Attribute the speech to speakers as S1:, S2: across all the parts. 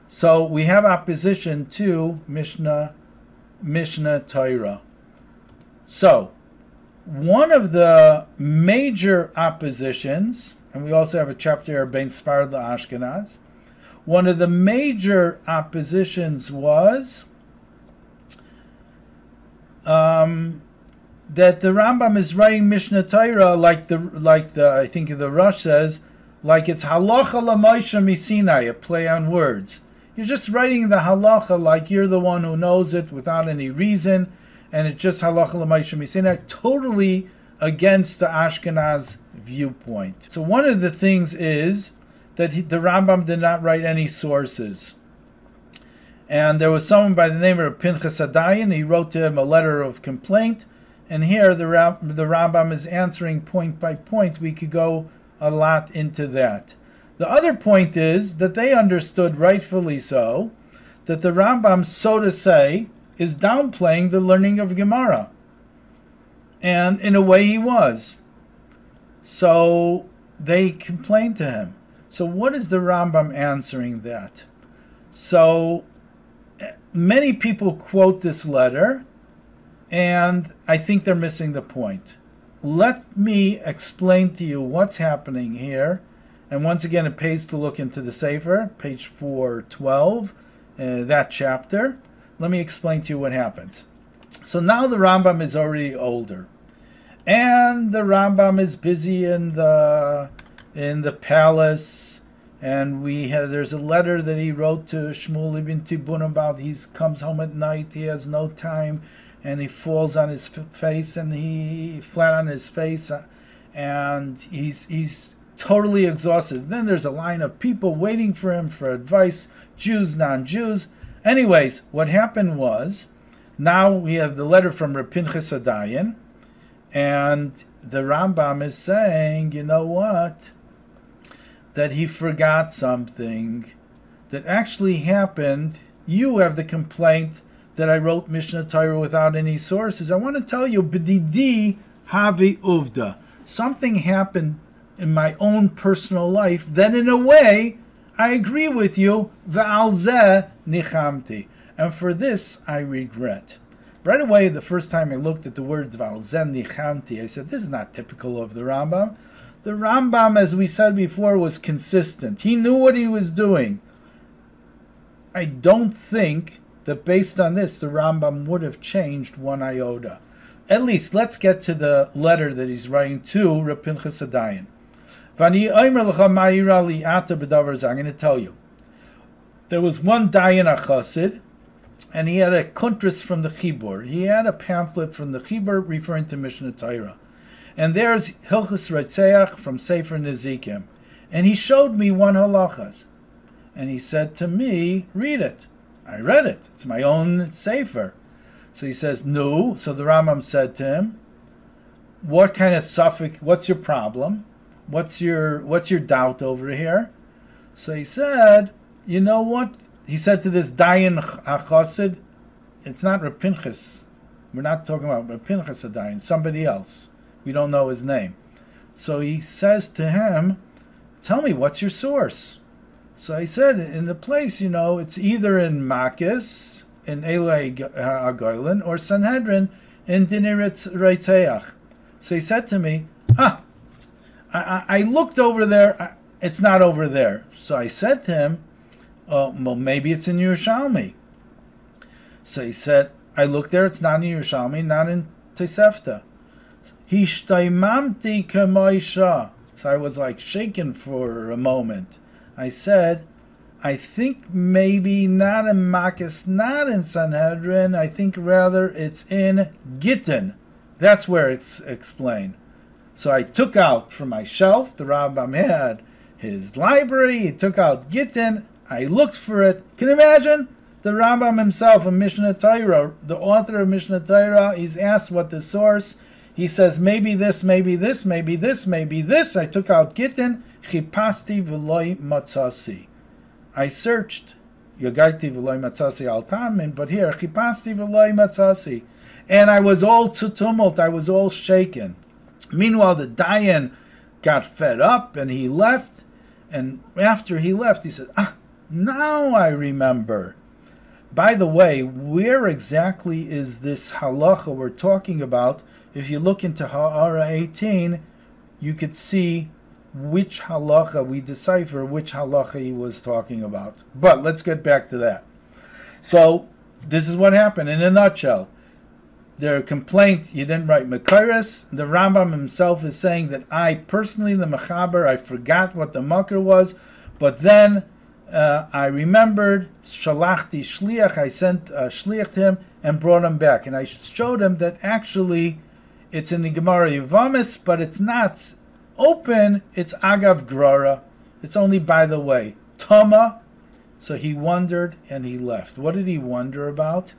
S1: So we have opposition to Mishnah Torah. So one of the major oppositions, and we also have a chapter here, Ben Sfarad Ashkenaz. One of the major oppositions was that the Rambam is writing Mishnah Torah like the I think the Rosh says, like it's halacha l'moisha misinai, a play on words. You're just writing the halacha like you're the one who knows it without any reason, and it's just halacha l'moisha misinai, totally against the Ashkenaz viewpoint. So one of the things is that the Rambam did not write any sources. And there was someone by the name of Pinchas Adayan. He wrote to him a letter of complaint. And here the Rambam is answering point by point. We could go a lot into that. The other point is that they understood, rightfully so, that the Rambam, so to say, is downplaying the learning of Gemara. And in a way he was. So they complained to him. So what is the Rambam answering that? So many people quote this letter, and I think they're missing the point. Let me explain to you what's happening here. And once again, it pays to look into the Sefer, page 412, that chapter. Let me explain to you what happens. So now the Rambam is already older. And the Rambam is busy in the palace. And there's a letter that he wrote to Shmuel ibn Tibun about he comes home at night, he has no time, and he falls on his face, and he flat on his face, and he's totally exhausted. Then there's a line of people waiting for him for advice, Jews, non-Jews. Anyways, what happened was, now we have the letter from Reb Pinchas Adayan, and the Rambam is saying, you know what? That he forgot something that actually happened. You have the complaint that I wrote Mishnah Torah without any sources. I want to tell you, b'didi havi uvda. Something happened in my own personal life that in a way, I agree with you, v'al zeh nichamti. And for this, I regret. Right away, the first time I looked at the words v'al zeh nichamti, I said, this is not typical of the Rambam. The Rambam, as we said before, was consistent. He knew what he was doing. I don't think that based on this, the Rambam would have changed one iota. At least, let's get to the letter that he's writing to Reb Pinchas Adayan. I'm going to tell you. There was one Dayan HaChassid, and he had a kuntris from the Chibur. He had a pamphlet from the Chibur referring to Mishnah Torah. And there's Hilchus Retzeach from Sefer Nezikim. And he showed me one halachas. And he said to me, read it. I read it. It's my own Sefer. So he says, no. So the Rambam said to him, what kind of suffix, what's your problem? What's your doubt over here? So he said, you know what? He said to this Dayan HaChassid, it's not Reb Pinchas. We're not talking about Reb Pinchas Adayan, somebody else. We don't know his name. So he says to him, tell me, what's your source? So he said, in the place, it's either in Makis, in Elei Agoylin, or Sanhedrin, in Dinei Reitzeach. So he said to me, I looked over there, it's not over there. So I said to him, well, maybe it's in Yerushalmi. So he said, I looked there, it's not in Yerushalmi, not in Tosefta. Hishtaimamti k'moisha. So I was like shaken for a moment. I said, I think maybe not in Makis, not in Sanhedrin. I think rather it's in Gittin. That's where it's explained. So I took out from my shelf, the Rambam had his library, he took out Gittin. I looked for it. Can you imagine? The Rambam himself, a Mishnah Torah, the author of Mishnah Torah, he's asked what the source. He says, maybe this, maybe this, maybe this, maybe this. I took out Gittin. Chipasti v'loi matzasi. I searched. Yagaiti v'loi matzasi al tamin. But here, chipasti v'loi matzasi. And I was all to tumult. I was all shaken. Meanwhile, the Dayan got fed up and he left. And after he left, he said, Now I remember. By the way, where exactly is this halacha we're talking about? If you look into Ha'ara 18, you could see which halacha, we decipher which halacha he was talking about. But let's get back to that. So, this is what happened in a nutshell. Their complaint, you didn't write Mekairis. The Rambam himself is saying that I personally, the Mechaber, I forgot what the Makar was, but then I remembered, Shalachti Shliach, I sent a Shliach to him and brought him back. And I showed him that actually it's in the Gemara Yevamis, but it's not open, it's Agav Grara. It's only by the way. Tama. So he wondered and he left. What did he wonder about?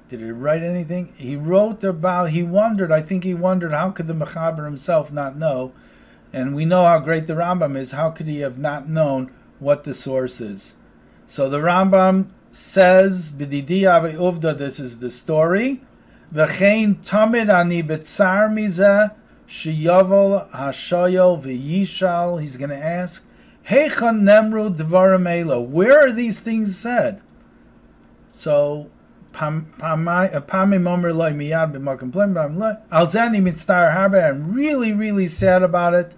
S1: Did he write anything? He wrote about, he wondered, I think he wondered how could the Mechaber himself not know? And we know how great the Rambam is. How could he have not known what the source is? So the Rambam says, B'didi Ave Uvda, this is the story. V'chein tamid ani b'tzar mizeh, sheyavel hashoyel v'yishal. He's going to ask, Heichan nemru dvarim elo. Where are these things said? So, I'm really, really sad about it.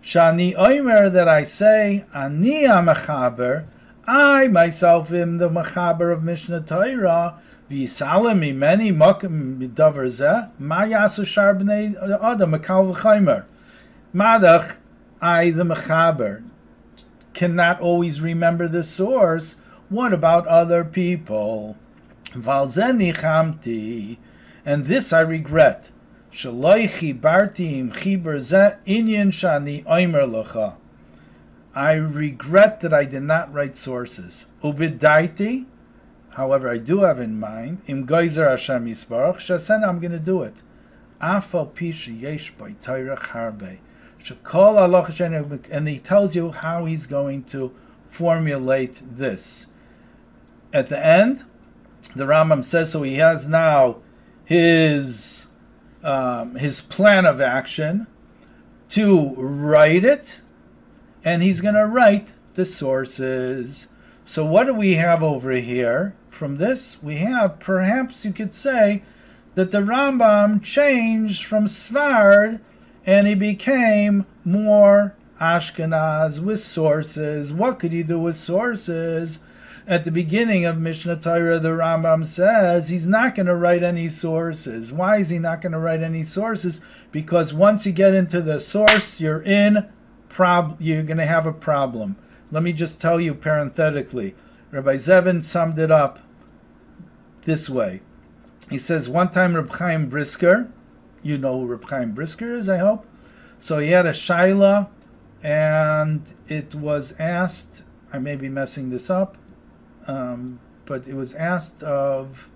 S1: Shani oimer, that I say, ani ha-mechaber, I myself am the mechaber of Mishnah Torah. V'yisalem imeni mokem midavar zeh, ma yasu shar b'nei adam mekal v'chaymer. Madach, I the mechaber cannot always remember the source. What about other people? Valzeni chamti, and this I regret. Shaloichi bartim chiber zeh inyan shani oimer locha. I regret that I did not write sources. Ubidaiti, however, I do have in mind. Im geyser Hashem yisbarach shasen, I'm going to do it. Afal pi sheyesh by Torah harbe. Shekol halacha, and he tells you how he's going to formulate this. At the end, the Rambam says, so he has now his plan of action to write it, and he's going to write the sources. So what do we have over here? From this, we have, perhaps you could say, that the Rambam changed from Svard, and he became more Ashkenaz with sources. What could he do with sources? At the beginning of Mishnah Torah, the Rambam says he's not going to write any sources. Why is he not going to write any sources? Because once you get into the source, you're going to have a problem. Let me just tell you parenthetically. Rabbi Zevin summed it up this way. He says, one time Reb Chaim Brisker, you know who Reb Chaim Brisker is, I hope. So he had a shaila, and it was asked, I may be messing this up, but it was asked of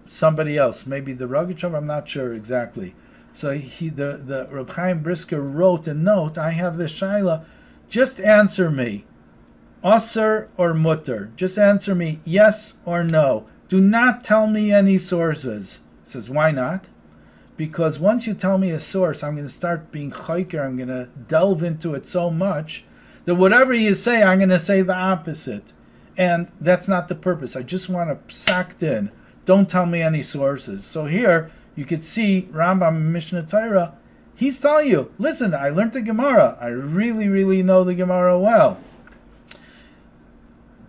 S1: somebody else, maybe the Rogachev, I'm not sure exactly. So the Reb Chaim Brisker wrote a note, I have the shaila, just answer me, Osir or Mutter, just answer me yes or no. Do not tell me any sources. He says, why not? Because once you tell me a source, I'm going to start being chayker, I'm going to delve into it so much that whatever you say, I'm going to say the opposite. And that's not the purpose. I just want to sacked in. Don't tell me any sources. So here, you could see Rambam in Mishnah Torah, he's telling you, listen, I learned the Gemara. I really, really know the Gemara well.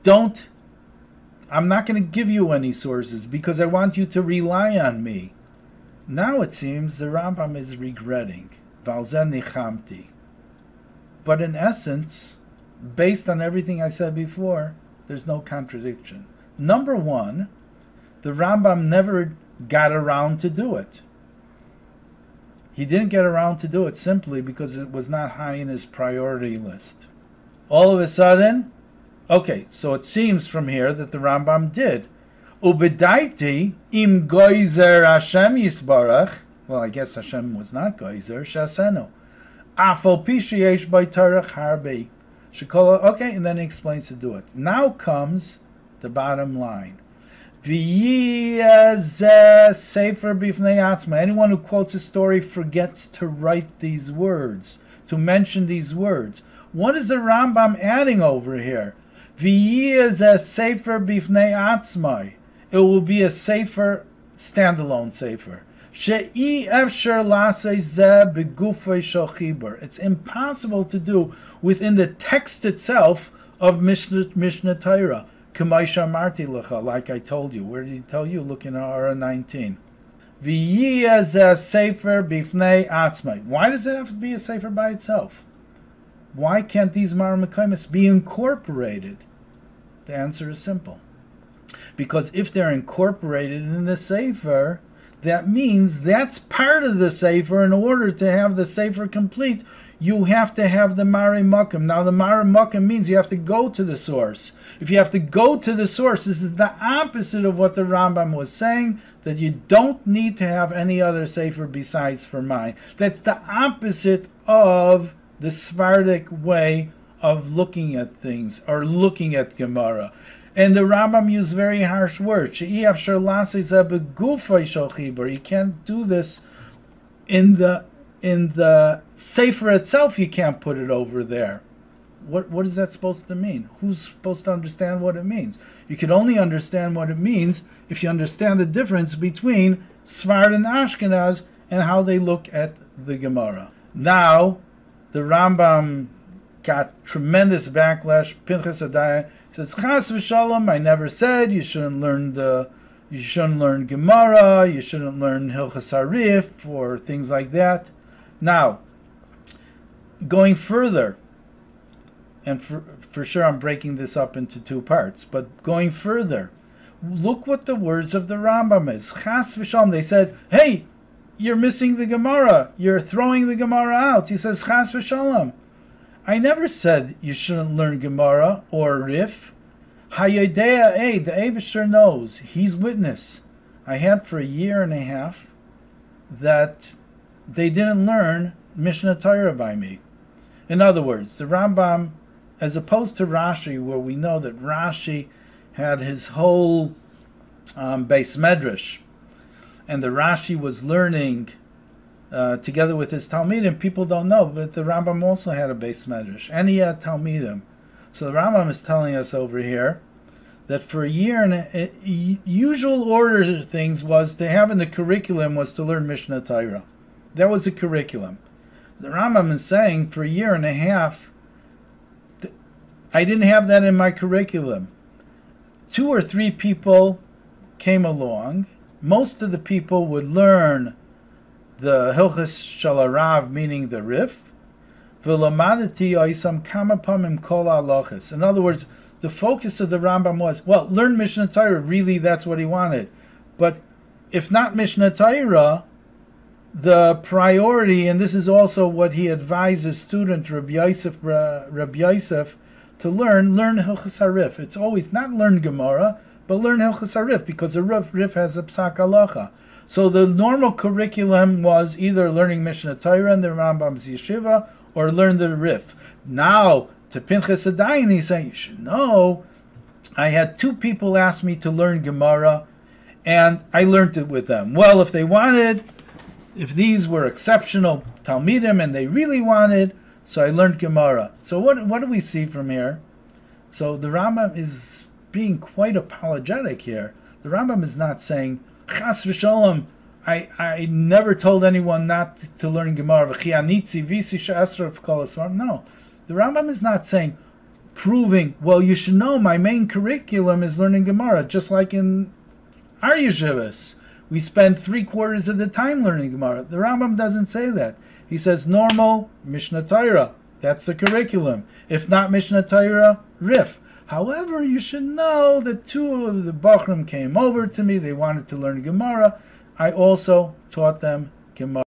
S1: I'm not going to give you any sources because I want you to rely on me. Now it seems the Rambam is regretting. Valzen nichamti. But in essence, based on everything I said before, there's no contradiction. Number one, the Rambam never got around to do it. He didn't get around to do it simply because it was not high in his priority list. All of a sudden, okay, so it seems from here that the Rambam did. Ubedaiti im goizer Hashem yisbarach. Well, I guess Hashem was not goizer. Shaseno. Afal pishiyesh by Torah harbe. Shekola. Okay, and then he explains to do it. Now comes the bottom line. V'yiyazeh sefer bifnei atzma. Anyone who quotes a story forgets to write these words, to mention these words. What is the Rambam adding over here? V'yiyeh zeh sefer bifnei atzmai. It will be a sefer, standalone sefer. She'i efsher lasei zeh begufei shel chibur. It's impossible to do within the text itself of Mishnah Torah. K'may shamarti lecha, like I told you. Where did he tell you? Look in Ara 19. V'yiyeh zeh sefer bifnei atzmai. Why does it have to be a sefer by itself? Why can't these Maramekaimis be incorporated? The answer is simple. Because if they're incorporated in the Sefer, that means that's part of the Sefer. In order to have the Sefer complete, you have to have the Mari Mukim. Now, the Mari Mukim means you have to go to the source. If you have to go to the source, this is the opposite of what the Rambam was saying, that you don't need to have any other Sefer besides for mine. That's the opposite of the Sephardic way of looking at things, or looking at Gemara. And the Rambam used very harsh words. You can't do this in the Sefer itself. You can't put it over there. What is that supposed to mean? Who's supposed to understand what it means? You can only understand what it means if you understand the difference between Sfard and Ashkenaz and how they look at the Gemara. Now, the Rambam got tremendous backlash. Pinchas Adaya says, "Chas v'shalom, I never said you shouldn't learn Gemara, you shouldn't learn Hilchas Harif or things like that." Now, going further, and for sure I'm breaking this up into two parts, but going further, look what the words of the Rambam is. Chas v'shalom, they said, "Hey, you're missing the Gemara. You're throwing the Gemara out." He says, "Chas v'shalom. I never said you shouldn't learn Gemara or Rif. Hayodea, the Eibusher knows. He's witness. I had for a year and a half that they didn't learn Mishnah Torah by me." In other words, the Rambam, as opposed to Rashi, where we know that Rashi had his whole Beis Medrash, and the Rashi was learning together with his Talmidim. People don't know, but the Rambam also had a Beis Medrash, and he had Talmidim. So the Rambam is telling us over here that for a year, and usual order of things was to have in the curriculum was to learn Mishnah Torah. That was the curriculum. The Rambam is saying for a year and a half, I didn't have that in my curriculum. 2 or 3 people came along. Most of the people would learn the Hilchas Shalarav, meaning the Rif. V'lamadati oisam kama pamim kol halachas. In other words, the focus of the Rambam was, well, learn Mishnah Torah. Really, that's what he wanted. But if not Mishnah Torah, the priority, and this is also what he advised his student Rabbi Yosef to learn Hilchas Harif. It's always not learn Gemara, but learn Hilchas Harif, because the Rif has a psak halacha. So the normal curriculum was either learning Mishnah Torah in the Rambam's yeshiva or learn the Rif. Now, to Pinchas Adayin, he's saying, you should know, I had 2 people ask me to learn Gemara, and I learned it with them. Well, if they wanted, if these were exceptional Talmidim and they really wanted, so I learned Gemara. So what do we see from here? So the Rambam is being quite apologetic here. The Rambam is not saying, Chas v'shalom, I never told anyone not to learn Gemara. No, the Rambam is not saying, proving, well, you should know my main curriculum is learning Gemara, just like in our yeshivas. We spend 3/4 of the time learning Gemara. The Rambam doesn't say that. He says normal Mishnah Torah. That's the curriculum. If not Mishnah Torah, Rif. However, you should know that 2 of the Bachrim came over to me. They wanted to learn Gemara. I also taught them